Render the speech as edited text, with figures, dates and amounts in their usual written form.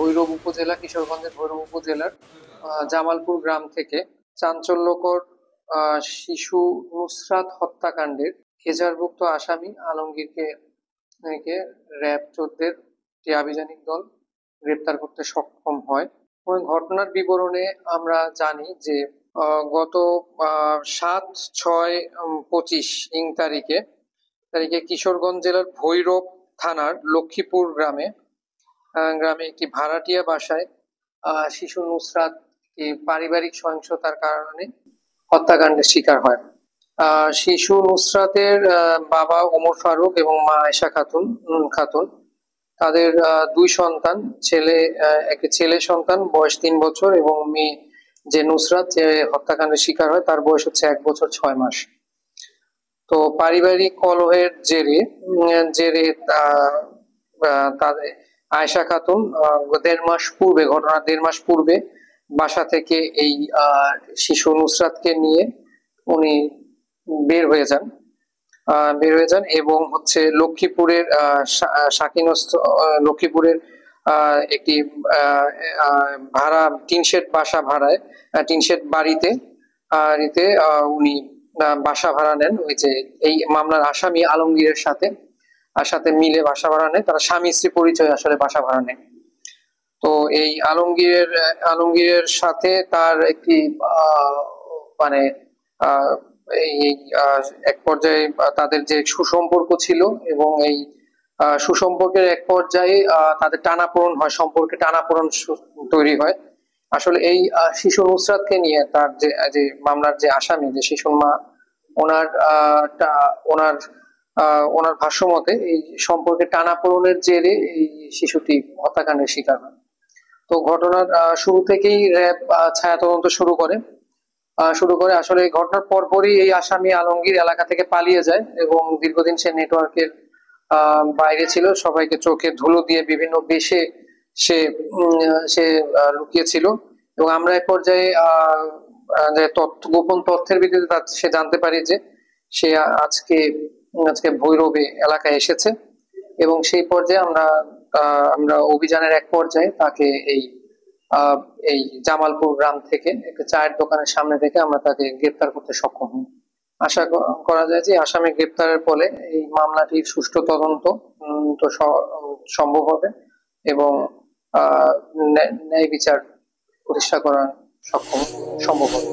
ভৈরব উপজেলা, কিশোরগঞ্জের ভৈরব উপজেলার জামালপুর গ্রাম থেকে চাঞ্চল্যকর শিশু নুসরাত হত্যাকাণ্ডের এজাহারভুক্ত আসামি আলমগীরকে র্যাব 14-এর একটি আভিযানিক দল গ্রেপ্তার করতে সক্ষম হয়। ওই ঘটনার বিবরণে আমরা জানি যে গত 7/6/25 তারিখে কিশোরগঞ্জ জেলার ভৈরব থানার লক্ষ্মীপুর গ্রামে একটি ভাড়াটিয়া বাসায় শিশু নুসরাত পারিবারিক সহিংসতার কারণে হত্যাকাণ্ডের শিকার হয়। শিশু নুসরাতের বাবা ওমর ফারুক এবং মা আয়েশা খাতুন তাদের দুই সন্তান, একটি ছেলে সন্তান বয়স 3 বছর এবং মেয়ে যে নুসরাত যে হত্যাকাণ্ডের শিকার হয় তার বয়স হচ্ছে 1 বছর 6 মাস। তো পারিবারিক কলহের জেরে তাদের আয়েশা খাতুন 1.5 মাস পূর্বে, ঘটনার 1.5 মাস পূর্বে বাসা থেকে এই শিশু নুসরাতকে নিয়ে উনি বের হয়ে যান এবং হচ্ছে লক্ষ্মীপুরের লক্ষ্মীপুরের একটি ভাড়া টিন শেড বাড়িতে উনি বাসা ভাড়া নেন। ওই যে এই মামলার আসামি আলমগীরের সাথে মিলে বাসা ভাড়া নেয়। তারা স্বামী স্ত্রী পরিচয় আসলে বাসা ভাড়া নেয়। তো এই আলমগীরের সাথে তার একটি মানে এক পর্যায়ে তাদের যে সুসম্পর্ক ছিল এবং এই সুসম্পর্কের এক পর্যায়ে তাদের টানাপোড়েন হয়, সম্পর্কে টানাপোড়েন তৈরি হয়। আসলে এই শিশু নুসরাতকে নিয়ে তার যে মামলার যে আসামি, যে শিশুর মা, ওনার ভাষ্যমতে এই সম্পর্কে টানাপোড়েনের জেরে এই শিশুটি হত্যাকাণ্ডের শিকার হয়। তো ঘটনার শুরু থেকেই র্যাব ছায়া তদন্ত শুরু করে। আসলে এই ঘটনার পরপরই এই আসামি আলমগীর এলাকা থেকে পালিয়ে যায় এবং দীর্ঘদিন সে নেটওয়ার্কের বাইরে ছিল। সবাইকে চোখে ধুলো দিয়ে বিভিন্ন বেশে সে লুকিয়েছিল এবং আমরা এক পর্যায়ে যে গোপন তথ্যের ভিত্তিতে সে জানতে পারি যে সে আজকে ভৈরবে এলাকায় এসেছে এবং সেই পর্যায়ে আমরা অভিযানের এক পর্যায়ে তাকে এই জামালপুর গ্রাম থেকে একটা চায়ের দোকানের সামনে থেকে আমরা তাকে গ্রেপ্তার করতে সক্ষম হই। আশা করা যায় যে আসামি গ্রেপ্তারের ফলে এই মামলাটির সুষ্ঠু তদন্ত সম্ভব হবে এবং ন্যায় বিচার প্রতিষ্ঠা করা সম্ভব হবে।